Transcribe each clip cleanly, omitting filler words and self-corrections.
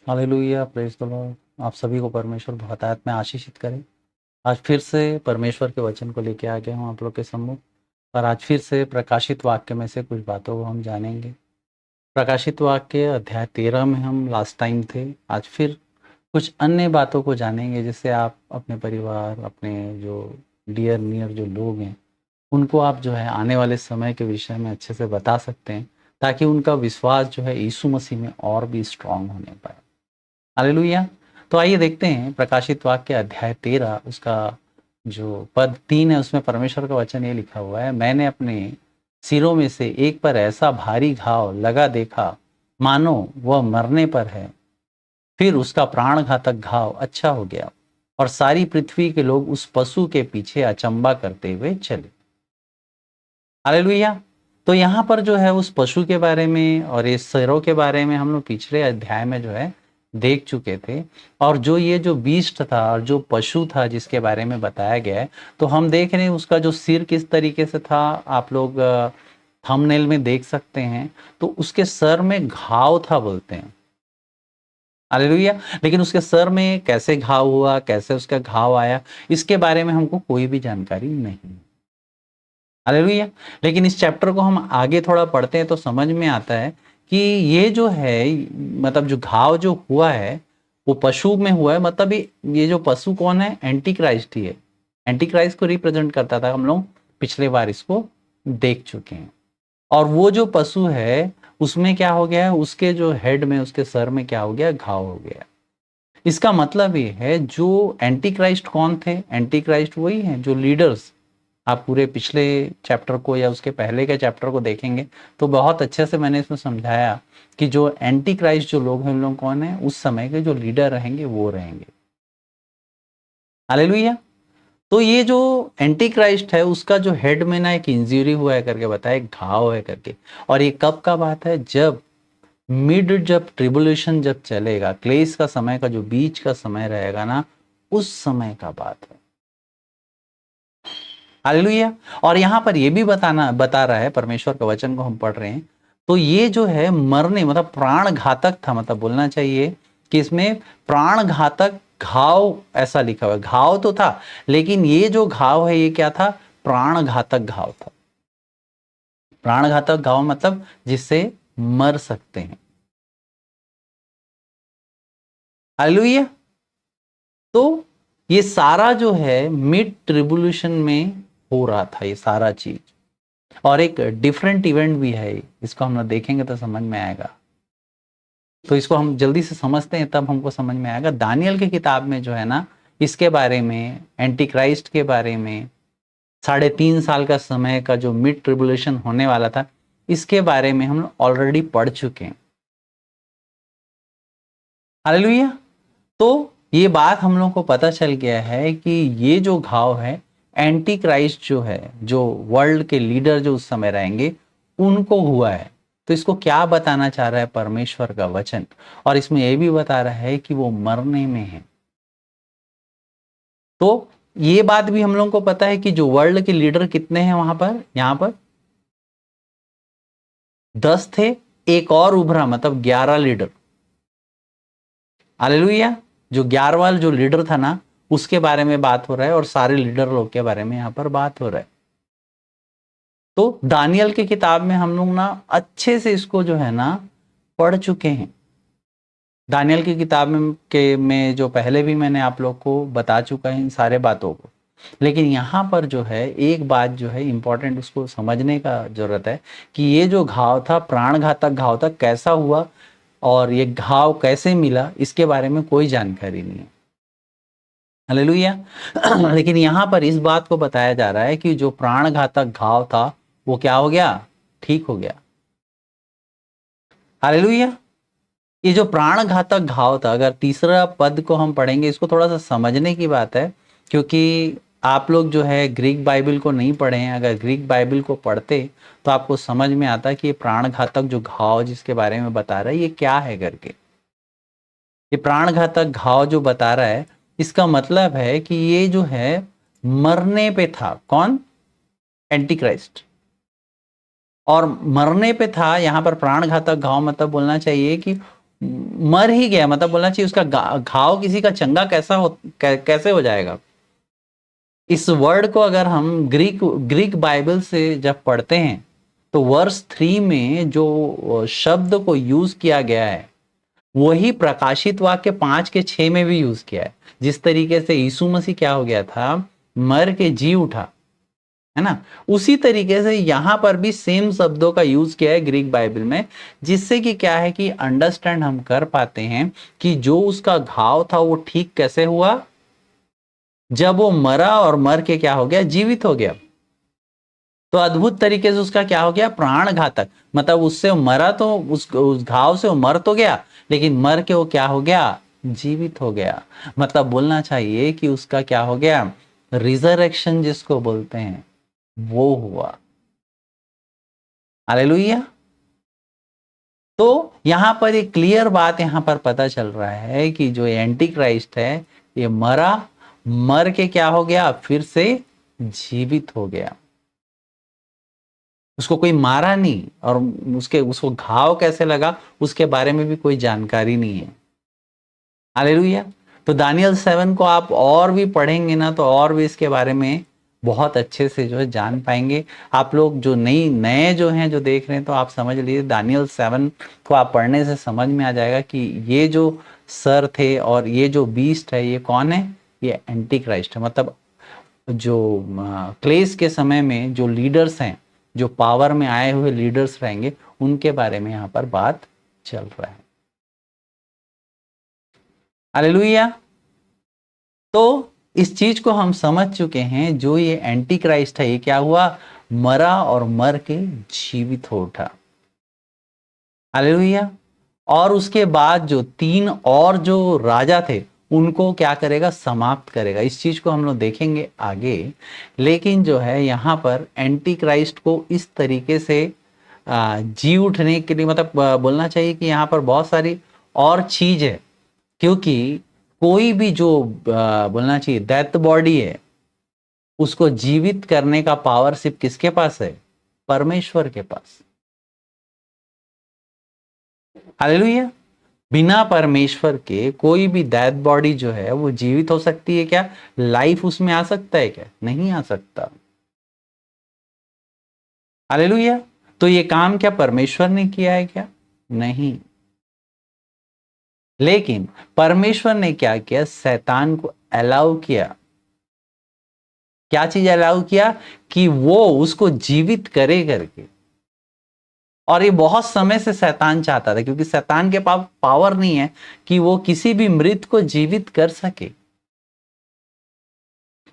Hallelujah, praise the Lord. आप सभी को परमेश्वर बहुतायत में आशीषित करे। आज फिर से परमेश्वर के वचन को लेके आ गया हूँ आप लोग के सम्मुख, और आज फिर से प्रकाशित वाक्य में से कुछ बातों को हम जानेंगे। प्रकाशित वाक्य अध्याय 13 में हम लास्ट टाइम थे। आज फिर कुछ अन्य बातों को जानेंगे, जिससे आप अपने परिवार, अपने जो डियर नियर जो लोग हैं, उनको आप जो है आने वाले समय के विषय में अच्छे से बता सकते हैं, ताकि उनका विश्वास जो है यीशु मसीह में और भी स्ट्रांग होने पाए। हालेलुया। तो आइए देखते हैं प्रकाशित वाक्य अध्याय 13 उसका जो पद 3 है, उसमें परमेश्वर का वचन ये लिखा हुआ है, मैंने अपने सिरों में से एक पर ऐसा भारी घाव लगा देखा मानो वह मरने पर है। फिर उसका प्राणघातक घाव अच्छा हो गया और सारी पृथ्वी के लोग उस पशु के पीछे अचंबा करते हुए चले। हालेलुया। तो यहाँ पर जो है उस पशु के बारे में और इस सिरों के बारे में हम लोग पिछले अध्याय में जो है देख चुके थे। और जो ये जो बीस्ट था और जो पशु था जिसके बारे में बताया गया है, तो हम देख रहे हैं उसका जो सिर किस तरीके से था। आप लोग थंबनेल में देख सकते हैं। तो उसके सर में घाव था बोलते हैं। हालेलुया। लेकिन उसके सर में कैसे घाव हुआ, कैसे उसका घाव आया, इसके बारे में हमको कोई भी जानकारी नहीं। हालेलुया। लेकिन इस चैप्टर को हम आगे थोड़ा पढ़ते हैं तो समझ में आता है कि ये जो है, मतलब जो घाव जो हुआ है वो पशु में हुआ है। मतलब ये जो पशु कौन है? एंटी क्राइस्ट ही है। एंटी क्राइस्ट को रिप्रेजेंट करता था। हम लोग पिछले बार इसको देख चुके हैं। और वो जो पशु है उसमें क्या हो गया है? उसके जो हेड में, उसके सर में क्या हो गया? घाव हो गया। इसका मतलब ये है, जो एंटी क्राइस्ट कौन थे? एंटी क्राइस्ट वही है जो लीडर्स, आप पूरे पिछले चैप्टर को या उसके पहले के चैप्टर को देखेंगे तो बहुत अच्छे से मैंने इसमें समझाया कि जो एंटी क्राइस्ट जो लोग हैं, उन लोग कौन है? उस समय के जो लीडर रहेंगे वो रहेंगे। हालेलुया। तो ये जो एंटी क्राइस्ट है उसका जो हेड में ना एक इंजरी हुआ है करके बताया, एक घाव है करके। और ये कब का बात है? जब ट्रिबुलेशन जब चलेगा, क्लेश का समय का जो बीच का समय रहेगा ना, उस समय का बात है। हालेलुया। और यहाँ पर ये भी बता रहा है, परमेश्वर का वचन को हम पढ़ रहे हैं, तो ये जो है मरने, मतलब प्राण घातक था। मतलब बोलना चाहिए कि इसमें प्राण घातक घाव ऐसा लिखा हुआ है। घाव तो था, लेकिन ये जो घाव है ये क्या था? प्राण घातक घाव था। प्राण घातक घाव मतलब जिससे मर सकते हैं। हालेलुया। तो ये सारा जो है मिड ट्रिबुलेशन में हो रहा था, ये सारा चीज। और एक डिफरेंट इवेंट भी है, इसको हम लोग देखेंगे तो समझ में आएगा। तो इसको हम जल्दी से समझते हैं, तब हमको समझ में आएगा। दानियल की किताब में जो है ना, इसके बारे में, एंटी क्राइस्ट के बारे में, 3.5 साल का समय का जो मिड ट्रिबुलेशन होने वाला था, इसके बारे में हम ऑलरेडी पढ़ चुके हैं। हालेलुया। तो ये बात हम लोग को पता चल गया है कि ये जो घाव है, एंटी क्राइस्ट जो है, जो वर्ल्ड के लीडर जो उस समय रहेंगे, उनको हुआ है। तो इसको क्या बताना चाह रहा है परमेश्वर का वचन? और इसमें यह भी बता रहा है कि वो मरने में है। तो ये बात भी हम लोग को पता है कि जो वर्ल्ड के लीडर कितने हैं वहां पर, यहां पर 10 थे, एक और उभरा, मतलब 11 लीडर। हालेलुया। जो 11वां जो लीडर था ना, उसके बारे में बात हो रहा है, और सारे लीडर लोग के बारे में यहां पर बात हो रहा है। तो दानियल की किताब में हम लोग ना अच्छे से इसको जो है ना पढ़ चुके हैं। दानियल की किताब में जो पहले भी मैंने आप लोग को बता चुका है इन सारे बातों को। लेकिन यहाँ पर जो है एक बात जो है इंपॉर्टेंट, उसको समझने का जरूरत है कि ये जो घाव था, प्राणघातक घाव था, कैसा हुआ और ये घाव कैसे मिला, इसके बारे में कोई जानकारी नहीं है। हालेलुया। लेकिन यहाँ पर इस बात को बताया जा रहा है कि जो प्राणघातक घाव था वो क्या हो गया? ठीक हो गया। हालेलुया। ये जो प्राणघातक घाव था, अगर तीसरा पद को हम पढ़ेंगे, इसको थोड़ा सा समझने की बात है, क्योंकि आप लोग जो है ग्रीक बाइबल को नहीं पढ़े हैं। अगर ग्रीक बाइबल को पढ़ते तो आपको समझ में आता कि ये प्राणघातक जो घाव जिसके बारे में बता रहा है ये क्या है करके। ये प्राणघातक घाव जो बता रहा है, इसका मतलब है कि ये जो है मरने पे था। कौन? Anti Christ. और मरने पे था। यहां पर प्राणघातक घाव मतलब बोलना चाहिए कि मर ही गया, मतलब बोलना चाहिए उसका घाव किसी का चंगा कैसे हो जाएगा। इस वर्ड को अगर हम ग्रीक बाइबल से जब पढ़ते हैं तो वर्स 3 में जो शब्द को यूज किया गया है वही प्रकाशित वाक्य 5:6 में भी यूज किया है। जिस तरीके से यीशु मसीह क्या हो गया था, मर के जी उठा, है ना, उसी तरीके से यहां पर भी सेम शब्दों का यूज किया है ग्रीक बाइबल में, जिससे कि क्या है कि अंडरस्टैंड हम कर पाते हैं कि जो उसका घाव था वो ठीक कैसे हुआ, जब वो मरा और मर के क्या हो गया, जीवित हो गया। तो अद्भुत तरीके से उसका क्या हो गया, प्राण घातक, मतलब उससे मरा तो उस घाव से वो मर तो गया, लेकिन मर के वो क्या हो गया, जीवित हो गया। मतलब बोलना चाहिए कि उसका क्या हो गया, रिजरेक्शन जिसको बोलते हैं वो हुआ। हालेलुया। तो यहां पर एक क्लियर बात यहां पर पता चल रहा है कि जो एंटी क्राइस्ट है ये मरा, मर के क्या हो गया, फिर से जीवित हो गया। उसको कोई मारा नहीं, और उसको घाव कैसे लगा उसके बारे में भी कोई जानकारी नहीं है। हालेलुया। तो दानियल 7 को आप और भी पढ़ेंगे ना तो और भी इसके बारे में बहुत अच्छे से जो है जान पाएंगे। आप लोग जो नए जो हैं जो देख रहे हैं तो आप समझ लीजिए दानियल 7 को आप पढ़ने से समझ में आ जाएगा कि ये जो सर थे और ये जो बीस्ट है ये कौन है, ये एंटी क्राइस्ट है। मतलब जो क्लेस के समय में जो लीडर्स हैं, जो पावर में आए हुए लीडर्स रहेंगे, उनके बारे में यहां पर बात चल रहा है। हालेलुया। तो इस चीज को हम समझ चुके हैं, जो ये एंटी क्राइस्ट है ये क्या हुआ, मरा और मर के जीवित हो उठा। हालेलुया। और उसके बाद जो 3 और जो राजा थे उनको क्या करेगा, समाप्त करेगा। इस चीज को हम लोग देखेंगे आगे। लेकिन जो है यहाँ पर एंटी क्राइस्ट को इस तरीके से जी उठने के लिए, मतलब बोलना चाहिए कि यहाँ पर बहुत सारी और चीज है। क्योंकि कोई भी जो बोलना चाहिए डेथ बॉडी है उसको जीवित करने का पावर सिर्फ किसके पास है, परमेश्वर के पास। हालेलुया। बिना परमेश्वर के कोई भी डेथ बॉडी जो है वो जीवित हो सकती है क्या, लाइफ उसमें आ सकता है क्या, नहीं आ सकता। हालेलुया। तो ये काम क्या परमेश्वर ने किया है क्या, नहीं। लेकिन परमेश्वर ने क्या किया, शैतान को अलाउ किया। क्या चीज अलाउ किया, कि वो उसको जीवित करे करके। और ये बहुत समय से शैतान चाहता था, क्योंकि शैतान के पास पावर नहीं है कि वो किसी भी मृत को जीवित कर सके।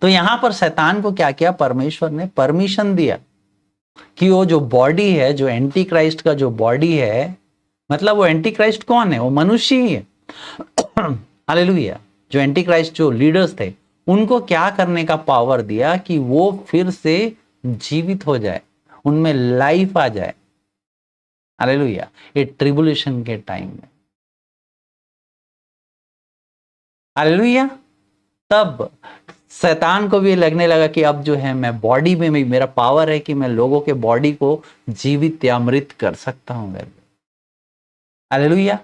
तो यहां पर शैतान को क्या किया, परमेश्वर ने परमिशन दिया कि वो जो बॉडी है, जो एंटी क्राइस्ट का जो बॉडी है, मतलब वो एंटी क्राइस्ट कौन है, वो मनुष्य ही है। हालेलुया। जो एंटी क्राइस्ट जो लीडर्स थे उनको क्या करने का पावर दिया, कि वो फिर से जीवित हो जाए, उनमें लाइफ आ जाए। हालेलुया। ये ट्रिबुलेशन के टाइम में। हालेलुया। तब शैतान को भी लगने लगा कि अब जो है मैं बॉडी में मेरा पावर है कि मैं लोगों के बॉडी को जीवित या मृत कर सकता हूं। हालेलुया।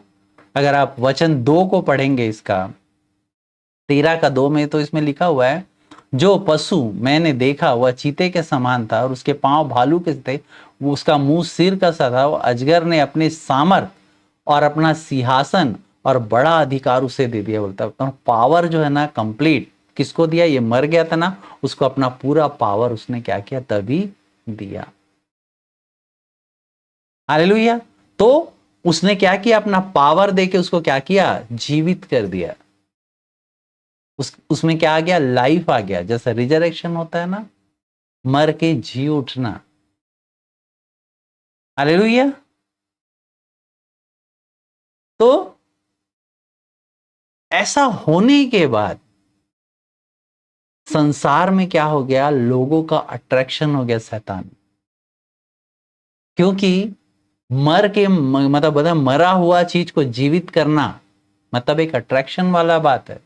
अगर आप वचन 2 को पढ़ेंगे, इसका 13:2 में, तो इसमें लिखा हुआ है, जो पशु मैंने देखा वह चीते के समान था और उसके पांव भालू के थे, वो उसका मुंह सिर का सा था। वो अजगर ने अपने सामर्थ और अपना सिंहासन और बड़ा अधिकार उसे दे दिया। बोलता है पावर जो है ना कंप्लीट किसको दिया, ये मर गया था ना, उसको अपना पूरा पावर उसने क्या किया, तभी दिया। हालेलुया। तो उसने क्या किया, अपना पावर देके उसको क्या किया, जीवित कर दिया। उसमें क्या आ गया, लाइफ आ गया। जैसे रिजरेक्शन होता है ना, मर के जी उठना। हालेलुया। तो ऐसा होने के बाद संसार में क्या हो गया, लोगों का अट्रैक्शन हो गया शैतान। क्योंकि मर के मतलब बता, मरा हुआ चीज को जीवित करना मतलब एक अट्रैक्शन वाला बात है।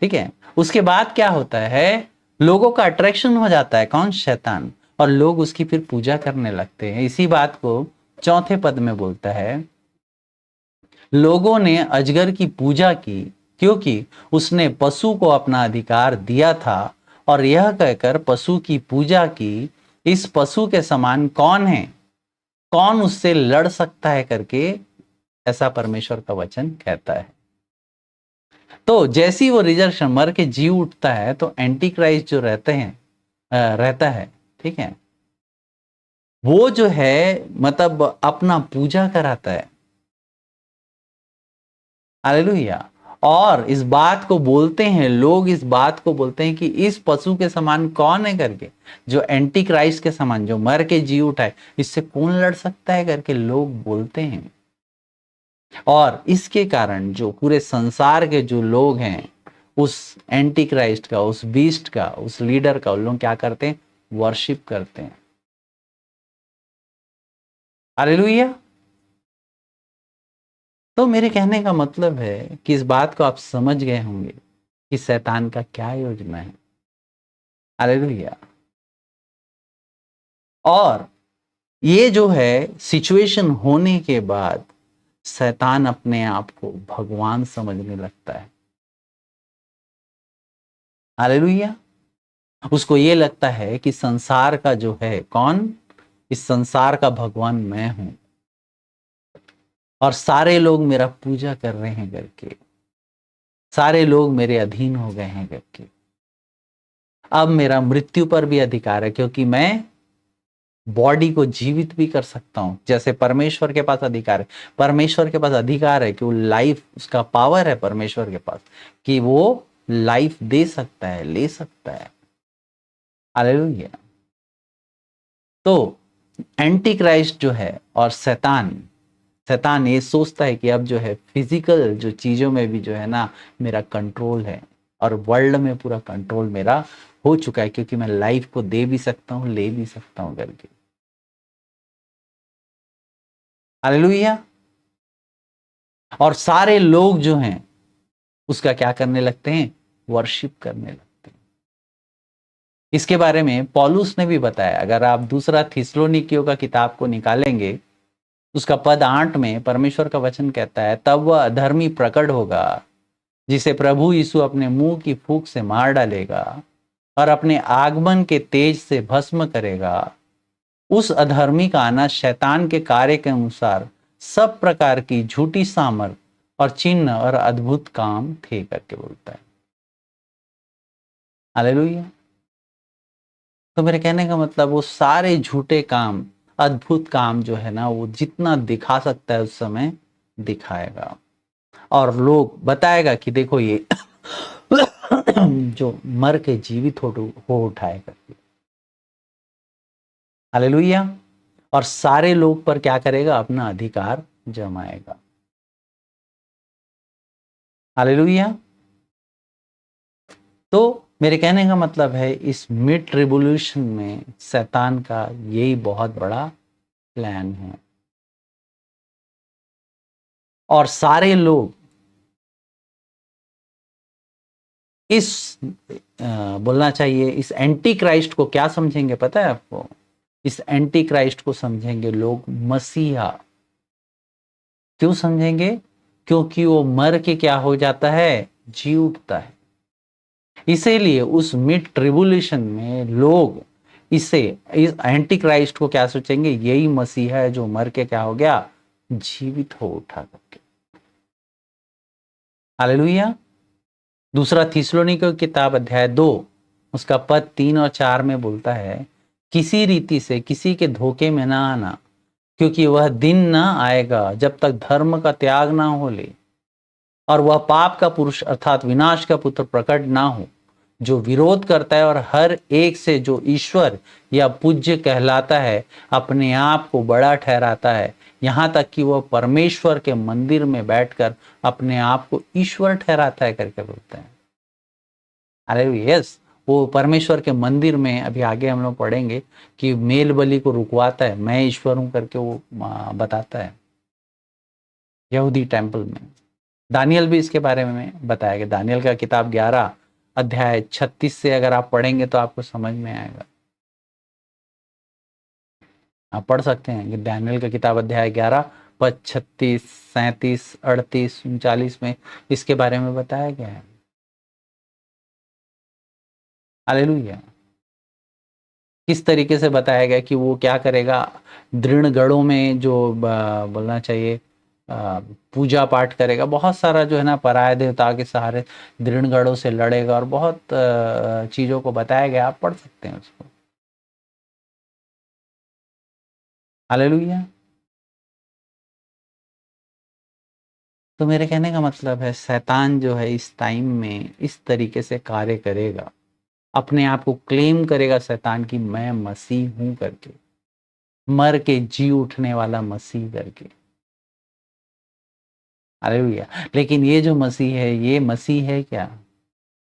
ठीक है। उसके बाद क्या होता है, लोगों का अट्रैक्शन हो जाता है, कौन, शैतान। और लोग उसकी फिर पूजा करने लगते हैं। इसी बात को 4 पद में बोलता है, लोगों ने अजगर की पूजा की क्योंकि उसने पशु को अपना अधिकार दिया था और यह कहकर पशु की पूजा की, इस पशु के समान कौन है, कौन उससे लड़ सकता है करके ऐसा परमेश्वर का वचन कहता है। तो जैसी वो रिजर्वेशन मर के जी उठता है तो एंटी क्राइस्ट जो रहता है, ठीक है, वो जो है मतलब अपना पूजा कराता है। हालेलुया। और इस बात को बोलते हैं लोग, इस बात को बोलते हैं कि इस पशु के समान कौन है करके, जो एंटी क्राइस्ट के समान जो मर के जी उठा है, इससे कौन लड़ सकता है करके लोग बोलते हैं। और इसके कारण जो पूरे संसार के जो लोग हैं उस एंटी क्राइस्ट का, उस बीस्ट का, उस लीडर का, उन लोग क्या करते हैं, वर्शिप करते हैं। हालेलुया। तो मेरे कहने का मतलब है कि इस बात को आप समझ गए होंगे कि शैतान का क्या योजना है। हालेलुया। और ये जो है सिचुएशन होने के बाद शैतान अपने आप को भगवान समझने लगता है। हालेलुया। उसको ये लगता है कि संसार का जो है कौन, इस संसार का भगवान मैं हूं और सारे लोग मेरा पूजा कर रहे हैं करके, सारे लोग मेरे अधीन हो गए हैं करके। अब मेरा मृत्यु पर भी अधिकार है क्योंकि मैं बॉडी को जीवित भी कर सकता हूं, जैसे परमेश्वर के पास अधिकार है। परमेश्वर के पास अधिकार है कि वो लाइफ, उसका पावर है परमेश्वर के पास कि वो लाइफ दे सकता है, ले सकता है। हालेलुया। तो एंटी क्राइस्ट जो है और शैतान, शैतान ये सोचता है कि अब जो है फिजिकल जो चीजों में भी जो है ना मेरा कंट्रोल है और वर्ल्ड में पूरा कंट्रोल मेरा हो चुका है क्योंकि मैं लाइफ को दे भी सकता हूं, ले भी सकता हूं करके। हालेलुया। और सारे लोग जो हैं उसका क्या करने लगते हैं, वर्शिप करने लगते हैं। इसके बारे में पौलुस ने भी बताया। अगर आप दूसरा थिस्सलुनीकियों का किताब को निकालेंगे, उसका पद 8 में परमेश्वर का वचन कहता है, तब वह अधर्मी प्रकट होगा जिसे प्रभु यीशु अपने मुंह की फूंक से मार डालेगा और अपने आगमन के तेज से भस्म करेगा। उस अधर्मी का आना शैतान के कार्य के अनुसार सब प्रकार की झूठी सामर्थ और चिन्ह और अद्भुत काम थे करके बोलता है। हालेलुया। तो मेरे कहने का मतलब वो सारे झूठे काम, अद्भुत काम जो है ना, वो जितना दिखा सकता है उस समय दिखाएगा और लोग बताएगा कि देखो ये जो मर के जीवित हो उठाए करके। हालेलुया। और सारे लोग पर क्या करेगा, अपना अधिकार जमाएगा। हालेलुया। तो मेरे कहने का मतलब है इस मिड रिवॉल्यूशन में शैतान का यही बहुत बड़ा प्लान है और सारे लोग इस बोलना चाहिए इस एंटी क्राइस्ट को क्या समझेंगे पता है आपको, इस एंटी क्राइस्ट को समझेंगे लोग मसीहा। क्यों समझेंगे, क्योंकि वो मर के क्या हो जाता है, जी उठता है। इसीलिए उस मिड ट्रिबुलेशन में लोग इसे, इस एंटी क्राइस्ट को क्या सोचेंगे, यही मसीहा है जो मर के क्या हो गया, जीवित हो उठा करके। हालेलुया। दूसरा थिस्सलुनीकियों की किताब अध्याय 2 उसका पद 3 और 4 में बोलता है, किसी रीति से किसी के धोखे में ना आना, क्योंकि वह दिन ना आएगा जब तक धर्म का त्याग ना हो ले और वह पाप का पुरुष अर्थात विनाश का पुत्र प्रकट ना हो, जो विरोध करता है और हर एक से जो ईश्वर या पूज्य कहलाता है अपने आप को बड़ा ठहराता है, यहां तक कि वह परमेश्वर के मंदिर में बैठकर अपने आप को ईश्वर ठहराता है करके बोलते हैं। अरे यस, वो परमेश्वर के मंदिर में, अभी आगे हम लोग पढ़ेंगे कि मेल बलि को रुकवाता है, मैं ईश्वर हूं करके वो बताता है यहूदी टेम्पल में। दानियल भी इसके बारे में बताया गया। दानियल का किताब 11 अध्याय 36 से अगर आप पढ़ेंगे तो आपको समझ में आएगा। आप पढ़ सकते हैं कि दानियल का किताब अध्याय 11 पद 36, 37, 38, 39 में इसके बारे में बताया गया है। हालेलुया। किस तरीके से बताया गया कि वो क्या करेगा, दृढ़ गढ़ों में जो बोलना चाहिए पूजा पाठ करेगा, बहुत सारा जो है ना पराय देवता के सहारे दृढ़ गढ़ों से लड़ेगा, और बहुत चीजों को बताया गया, आप पढ़ सकते हैं उसको। हालेलुया। तो मेरे कहने का मतलब है, शैतान जो है इस टाइम में इस तरीके से कार्य करेगा, अपने आप को क्लेम करेगा शैतान की मैं मसीह हूं करके, मर के जी उठने वाला मसीह करके। हालेलुया। लेकिन ये जो मसीह है, ये मसीह है क्या?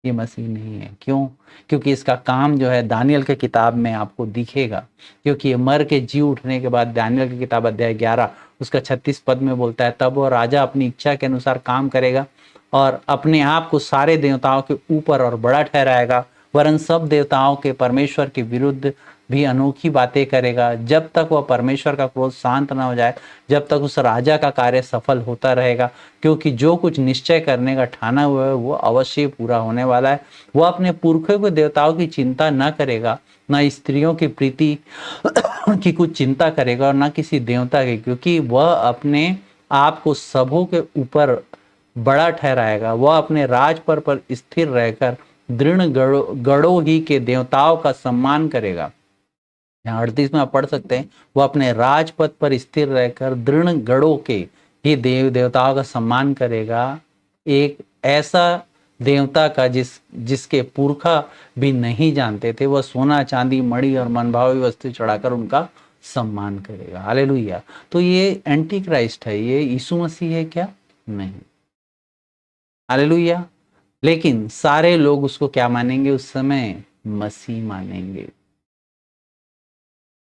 ये मसीह नहीं है। क्यों? क्योंकि इसका काम जो है दानियल के किताब में आपको दिखेगा, क्योंकि ये मर के जी उठने के बाद दानियल की किताब अध्याय 11 उसका 36 पद में बोलता है, तब वो राजा अपनी इच्छा के अनुसार काम करेगा और अपने आप को सारे देवताओं के ऊपर और बड़ा ठहराएगा, वरन सब देवताओं के परमेश्वर के विरुद्ध भी अनोखी बातें करेगा, जब तक वह परमेश्वर का क्रोध शांत न हो जाए, जब तक उस राजा का कार्य सफल होता रहेगा। क्योंकि जो कुछ निश्चय करने का ठाना हुआ है वो अवश्य पूरा होने वाला है। वह अपने पुरखों के देवताओं की चिंता न करेगा, न स्त्रियों की प्रीति की कुछ चिंता करेगा, और न किसी देवता की, क्योंकि वह अपने आप को सबों के ऊपर बड़ा ठहराएगा। वह अपने राज पर स्थिर रहकर दृढ़ गढ़ों ही के देवताओं का सम्मान करेगा। यहाँ 38 में आप पढ़ सकते हैं, वो अपने राजपद पर स्थिर रहकर दृढ़ गढ़ों के ही देवताओं का सम्मान करेगा। एक ऐसा देवता का जिसके पुरखा भी नहीं जानते थे, वह सोना चांदी मणि और मनभावी वस्तु चढ़ाकर उनका सम्मान करेगा। हालेलुया। तो ये एंटी क्राइस्ट है, ये यीशु मसीह है क्या? नहीं। हालेलुया। लेकिन सारे लोग उसको क्या मानेंगे उस समय? मसीह मानेंगे।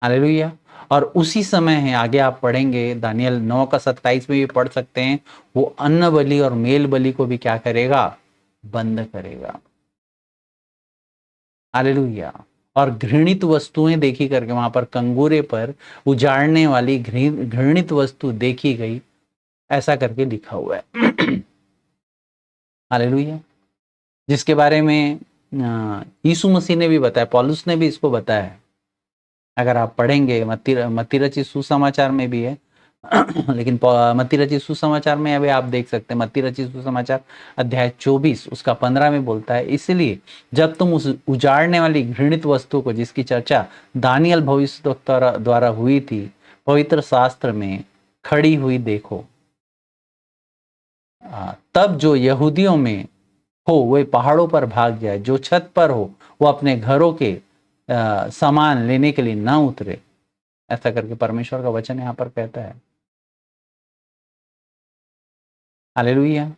हालेलुया। और उसी समय है, आगे आप पढ़ेंगे दानियल 9 का 27 में भी पढ़ सकते हैं, वो अन्न बलि और मेल बलि को भी क्या करेगा? बंद करेगा। हालेलुया। और घृणित वस्तुएं देखी करके, वहां पर कंगूरे पर उजाड़ने वाली घृणित वस्तु देखी गई, ऐसा करके लिखा हुआ है। हालेलुया। जिसके बारे में यीशु मसीह ने भी बताया, पौलुस ने भी इसको बताया है। अगर आप पढ़ेंगे मत्ती रचित सुसमाचार में भी है। लेकिन मत्ती रचित सुसमाचार में अभी आप देख सकते हैं, मत्ती रचित सुसमाचार अध्याय 24 उसका 15 में बोलता है, इसलिए जब तुम उस उजाड़ने वाली घृणित वस्तु को, जिसकी चर्चा दानियल भविष्यद्वक्ता द्वारा हुई थी, पवित्र शास्त्र में खड़ी हुई देखो, तब जो यहूदियों में हो वे पहाड़ों पर भाग जाए, जो छत पर हो वो अपने घरों के सामान लेने के लिए ना उतरे। ऐसा करके परमेश्वर का वचन यहाँ पर कहता है। हालेलुया।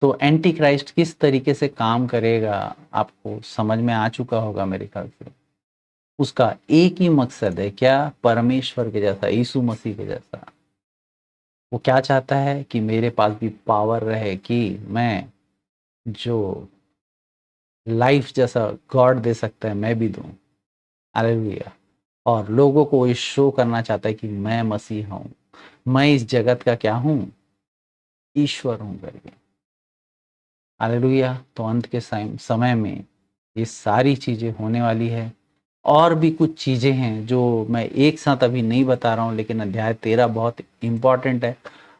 तो एंटी क्राइस्ट किस तरीके से काम करेगा आपको समझ में आ चुका होगा मेरे ख्याल से। उसका एक ही मकसद है, क्या? परमेश्वर के जैसा, यीशु मसीह के जैसा। वो क्या चाहता है कि मेरे पास भी पावर रहे, कि मैं जो लाइफ जैसा गॉड दे सकता है मैं भी दूं। हालेलुया। और लोगों को ये शो करना चाहता है कि मैं मसीह हूं, मैं इस जगत का क्या हूं? ईश्वर हूं करके। हालेलुया। तो अंत के समय में ये सारी चीजें होने वाली है। और भी कुछ चीजें हैं जो मैं एक साथ अभी नहीं बता रहा हूं, लेकिन अध्याय 13 बहुत इंपॉर्टेंट है।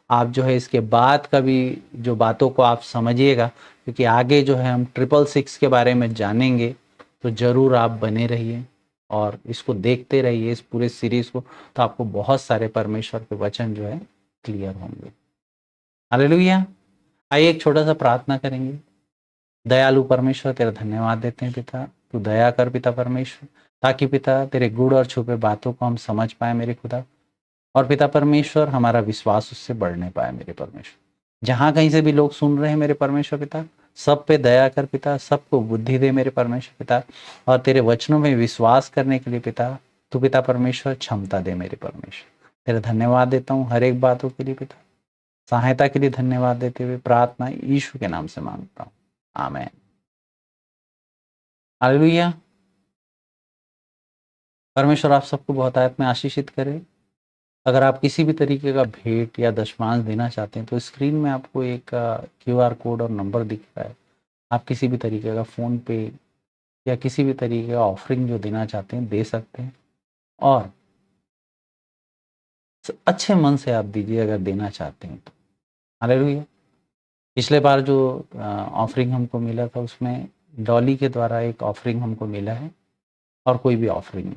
आप जो है इसके बाद का भी जो बातों को आप समझिएगा, क्योंकि आगे जो है हम 666 के बारे में जानेंगे। तो जरूर आप बने रहिए और इसको देखते रहिए, इस पूरे सीरीज को, तो आपको बहुत सारे परमेश्वर के वचन जो है क्लियर होंगे। हालेलुया। आइए एक छोटा सा प्रार्थना करेंगे। दयालु परमेश्वर, तेरा धन्यवाद देते हैं पिता, तू दया कर पिता परमेश्वर, ताकि पिता तेरे गुड़ और छुपे बातों को हम समझ पाए मेरे खुदा। और पिता परमेश्वर हमारा विश्वास उससे बढ़ने पाए मेरे परमेश्वर। जहां कहीं से भी लोग सुन रहे हैं मेरे परमेश्वर पिता, सब पे दया कर पिता, सबको बुद्धि दे मेरे परमेश्वर पिता, और तेरे वचनों में विश्वास करने के लिए पिता तू पिता परमेश्वर क्षमता दे मेरे परमेश्वर। तेरा धन्यवाद देता हूँ हर एक बातों के लिए पिता, सहायता के लिए धन्यवाद देते हुए प्रार्थना यीशु के नाम से मांगता हूँ, आमेन। हालेलुया। परमेश्वर आप सबको बहुत आयत में आशीषित करे। अगर आप किसी भी तरीके का भेंट या दशमांश देना चाहते हैं तो स्क्रीन में आपको एक क्यूआर कोड और नंबर दिख रहा है। आप किसी भी तरीके का फ़ोन पे या किसी भी तरीके का ऑफरिंग जो देना चाहते हैं दे सकते हैं, और अच्छे मन से आप दीजिए अगर देना चाहते हैं तो। हालेलुया। पिछले बार जो ऑफरिंग हमको मिला था उसमें डॉली के द्वारा एक ऑफरिंग हमको मिला है, और कोई भी ऑफरिंग